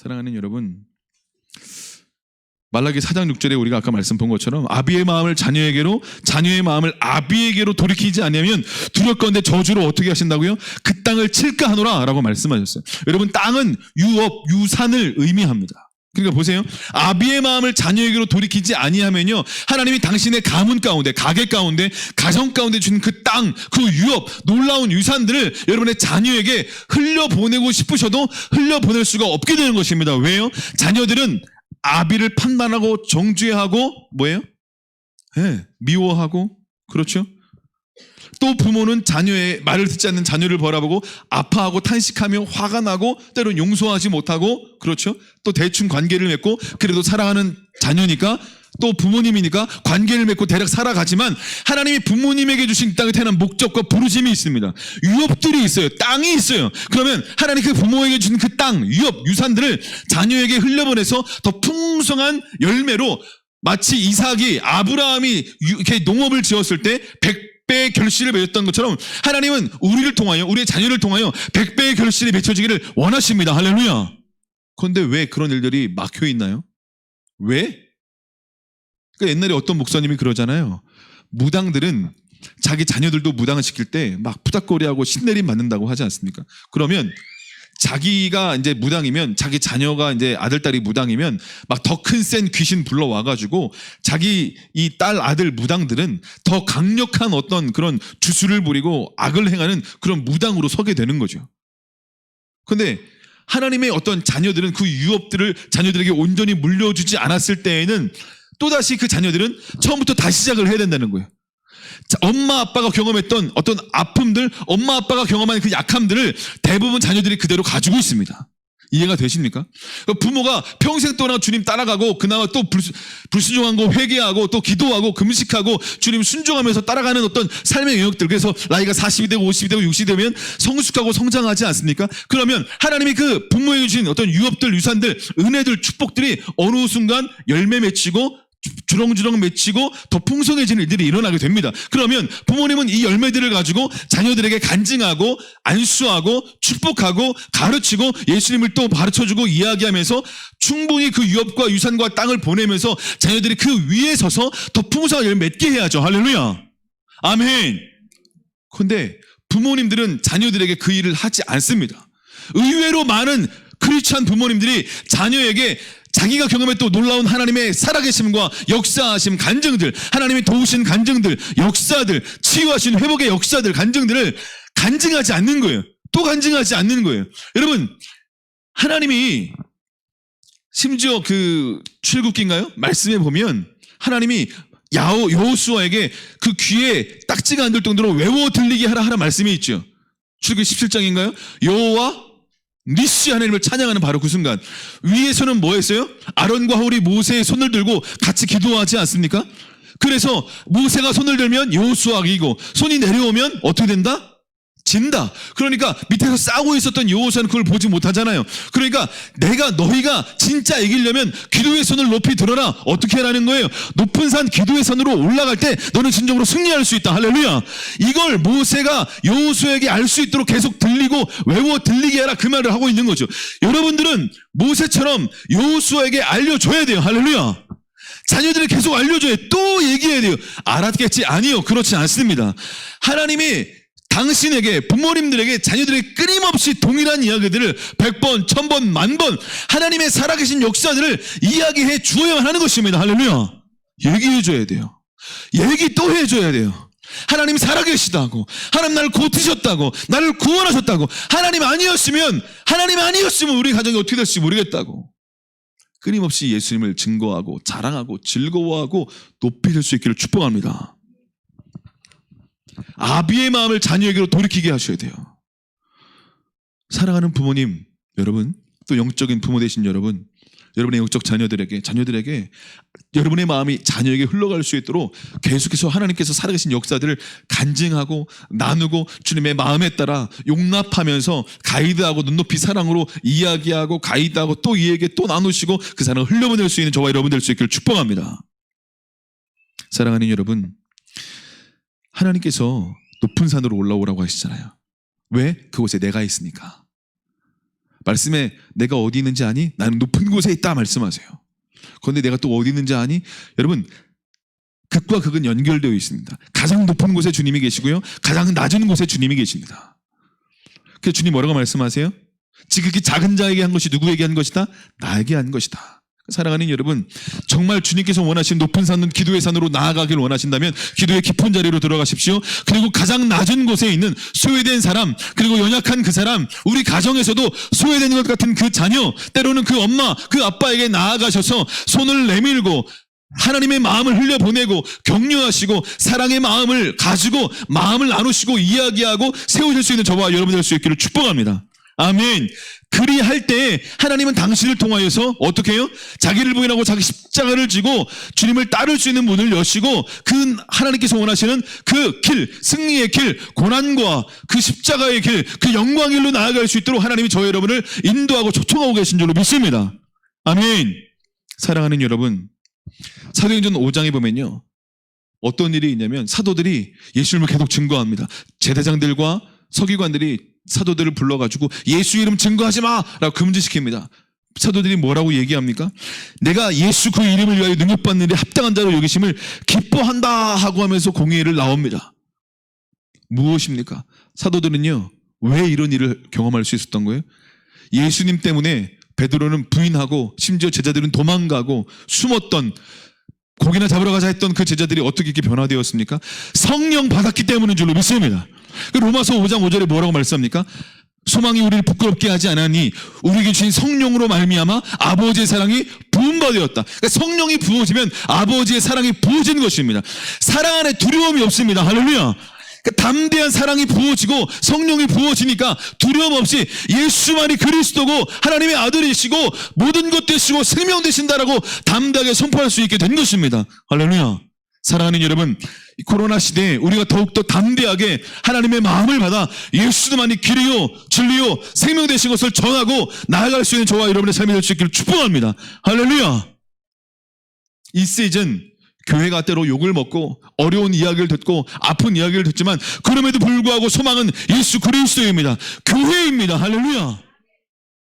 사랑하는 여러분, 말라기 4장 6절에 우리가 아까 말씀 본 것처럼 아비의 마음을 자녀에게로, 자녀의 마음을 아비에게로 돌이키지 않으면 두렵건대 저주로 어떻게 하신다고요? 그 땅을 칠까 하노라 라고 말씀하셨어요. 여러분, 땅은 유업, 유산을 의미합니다. 그러니까 보세요. 아비의 마음을 자녀에게로 돌이키지 아니하면요, 하나님이 당신의 가문 가운데, 가게 가운데, 가정 가운데 주는 그 땅, 그 유업, 놀라운 유산들을 여러분의 자녀에게 흘려보내고 싶으셔도 흘려보낼 수가 없게 되는 것입니다. 왜요? 자녀들은 아비를 판단하고 정죄하고 뭐예요? 네, 미워하고, 그렇죠? 또 부모는 자녀의 말을 듣지 않는 자녀를 바라보고 아파하고 탄식하며 화가 나고 때로는 용서하지 못하고, 그렇죠? 또 대충 관계를 맺고, 그래도 사랑하는 자녀니까 또 부모님이니까 관계를 맺고 대략 살아가지만 하나님이 부모님에게 주신 땅에 태어난 목적과 부르심이 있습니다. 유업들이 있어요. 땅이 있어요. 그러면 하나님 그 부모에게 주신 그 땅, 유업, 유산들을 자녀에게 흘려보내서 더 풍성한 열매로, 마치 이삭이 아브라함이 이렇게 농업을 지었을 때 100배의 결실을 맺었던 것처럼 하나님은 우리를 통하여, 우리의 자녀를 통하여 100배의 결실이 맺혀지기를 원하십니다. 할렐루야. 그런데 왜 그런 일들이 막혀 있나요? 왜? 그러니까 옛날에 어떤 목사님이 그러잖아요. 무당들은 자기 자녀들도 무당을 시킬 때 막 푸닥거리하고 신내림 받는다고 하지 않습니까? 그러면 자기가 이제 무당이면, 자기 자녀가 이제 아들, 딸이 무당이면 막 더 큰 센 귀신 불러와가지고 자기 이 딸, 아들 무당들은 더 강력한 어떤 그런 주술을 부리고 악을 행하는 그런 무당으로 서게 되는 거죠. 근데 하나님의 어떤 자녀들은 그 유업들을 자녀들에게 온전히 물려주지 않았을 때에는 또다시 그 자녀들은 처음부터 다시 시작을 해야 된다는 거예요. 엄마 아빠가 경험했던 어떤 아픔들, 엄마 아빠가 경험한 그 약함들을 대부분 자녀들이 그대로 가지고 있습니다. 이해가 되십니까? 부모가 평생 동안 주님 따라가고 그나마 또 불순종한 거 회개하고 또 기도하고 금식하고 주님 순종하면서 따라가는 어떤 삶의 영역들, 그래서 나이가 40이 되고 50이 되고 60이 되면 성숙하고 성장하지 않습니까? 그러면 하나님이 그 부모에게 주신 어떤 유업들, 유산들, 은혜들, 축복들이 어느 순간 열매 맺히고 주렁주렁 맺히고 더 풍성해지는 일들이 일어나게 됩니다. 그러면 부모님은 이 열매들을 가지고 자녀들에게 간증하고 안수하고 축복하고 가르치고 예수님을 또 가르쳐주고 이야기하면서 충분히 그 유업과 유산과 땅을 보내면서 자녀들이 그 위에 서서 더 풍성한 열매 맺게 해야죠. 할렐루야. 아멘. 그런데 부모님들은 자녀들에게 그 일을 하지 않습니다. 의외로 많은 크리스찬 부모님들이 자녀에게 자기가 경험했던 놀라운 하나님의 살아계심과 역사하심, 간증들, 하나님이 도우신 간증들, 역사들, 치유하신 회복의 역사들, 간증들을 간증하지 않는 거예요. 또 간증하지 않는 거예요. 여러분, 하나님이 심지어 그 출애굽기인가요? 말씀에 보면 하나님이 여호수아에게 그 귀에 딱지가 안 들 정도로 외워 들리게 하라 말씀이 있죠. 출애굽기 17장인가요? 여호와 니시 하나님을 찬양하는 바로 그 순간 위에서는 뭐 했어요? 아론과 홀이 모세의 손을 들고 같이 기도하지 않습니까? 그래서 모세가 손을 들면 여호수아가 이기고 손이 내려오면 어떻게 된다? 진다. 그러니까 밑에서 싸우고 있었던 여호수아는 그걸 보지 못하잖아요. 그러니까 너희가 진짜 이기려면 기도의 손을 높이 들어라. 어떻게 하라는 거예요? 높은 산 기도의 산으로 올라갈 때 너는 진정으로 승리할 수 있다. 할렐루야. 이걸 모세가 여호수아에게 알 수 있도록 계속 들리고 외워 들리게 하라, 그 말을 하고 있는 거죠. 여러분들은 모세처럼 여호수아에게 알려줘야 돼요. 할렐루야. 자녀들이 계속 알려줘야 돼요. 또 얘기해야 돼요. 알았겠지? 아니요. 그렇지 않습니다. 하나님이 당신에게, 부모님들에게, 자녀들에게 끊임없이 동일한 이야기들을 100번, 1000번, 10,000번 하나님의 살아계신 역사들을 이야기해 주어야만 하는 것입니다. 할렐루야. 얘기해 줘야 돼요. 얘기 또 해줘야 돼요. 하나님 살아계시다고, 하나님 나를 고치셨다고, 나를 구원하셨다고, 하나님 아니었으면 우리 가정이 어떻게 될지 모르겠다고 끊임없이 예수님을 증거하고 자랑하고 즐거워하고 높이 들 수 있기를 축복합니다. 아비의 마음을 자녀에게로 돌이키게 하셔야 돼요. 사랑하는 부모님 여러분, 또 영적인 부모 되신 여러분, 여러분의 영적 자녀들에게 여러분의 마음이 자녀에게 흘러갈 수 있도록 계속해서 하나님께서 살아계신 역사들을 간증하고 나누고 주님의 마음에 따라 용납하면서 가이드하고 눈높이 사랑으로 이야기하고 가이드하고 또 이에게 또 나누시고 그 사랑을 흘려보낼 수 있는 저와 여러분 될 수 있기를 축복합니다. 사랑하는 여러분, 하나님께서 높은 산으로 올라오라고 하시잖아요. 왜? 그곳에 내가 있으니까. 말씀에 내가 어디 있는지 아니? 나는 높은 곳에 있다 말씀하세요. 그런데 내가 또 어디 있는지 아니? 여러분, 극과 극은 연결되어 있습니다. 가장 높은 곳에 주님이 계시고요, 가장 낮은 곳에 주님이 계십니다. 그래서 주님 뭐라고 말씀하세요? 지극히 작은 자에게 한 것이 누구에게 한 것이다? 나에게 한 것이다. 사랑하는 여러분, 정말 주님께서 원하신 높은 산은 기도의 산으로 나아가길 원하신다면 기도의 깊은 자리로 들어가십시오. 그리고 가장 낮은 곳에 있는 소외된 사람, 그리고 연약한 그 사람, 우리 가정에서도 소외된 것 같은 그 자녀, 때로는 그 엄마, 그 아빠에게 나아가셔서 손을 내밀고 하나님의 마음을 흘려보내고 격려하시고 사랑의 마음을 가지고 마음을 나누시고 이야기하고 세우실 수 있는 저와 여러분 될 수 있기를 축복합니다. 아멘. 그리할 때 하나님은 당신을 통하여서 어떻게 해요? 자기를 부인하고 자기 십자가를 지고 주님을 따를 수 있는 문을 여시고 그 하나님께서 원하시는 그 길, 승리의 길, 고난과 그 십자가의 길, 그 영광의 길로 나아갈 수 있도록 하나님이 저 여러분을 인도하고 초청하고 계신 줄로 믿습니다. 아멘. 사랑하는 여러분, 사도행전 5장에 보면요, 어떤 일이 있냐면 사도들이 예수님을 계속 증거합니다. 제사장들과 서기관들이 사도들을 불러가지고 예수 이름 증거하지 마라고 금지시킵니다. 사도들이 뭐라고 얘기합니까? 내가 예수 그 이름을 위하여 능력받는 일에 합당한 자로 여기심을 기뻐한다 하고 하면서 공의를 나옵니다. 무엇입니까? 사도들은요, 왜 이런 일을 경험할 수 있었던 거예요? 예수님 때문에 베드로는 부인하고 심지어 제자들은 도망가고 숨었던, 고기나 잡으러 가자 했던 그 제자들이 어떻게 이렇게 변화되었습니까? 성령 받았기 때문인 줄로 믿습니다. 로마서 5장 5절에 뭐라고 말씀합니까? 소망이 우리를 부끄럽게 하지 않으니 우리에게 주신 성령으로 말미암아 아버지의 사랑이 부음바 되었다. 그러니까 성령이 부어지면 아버지의 사랑이 부어진 것입니다. 사랑 안에 두려움이 없습니다. 할렐루야. 그러니까 담대한 사랑이 부어지고 성령이 부어지니까 두려움 없이 예수만이 그리스도고 하나님의 아들이시고 모든 것 되시고 생명 되신다라고 담대하게 선포할 수 있게 된 것입니다. 할렐루야. 사랑하는 여러분, 코로나 시대에 우리가 더욱더 담대하게 하나님의 마음을 받아 예수만이 길이요 진리요 생명 되신 것을 전하고 나아갈 수 있는 저와 여러분의 삶이 될 수 있기를 축복합니다. 할렐루야. 이 시즌 교회가 때로 욕을 먹고 어려운 이야기를 듣고 아픈 이야기를 듣지만 그럼에도 불구하고 소망은 예수 그리스도입니다. 교회입니다. 할렐루야.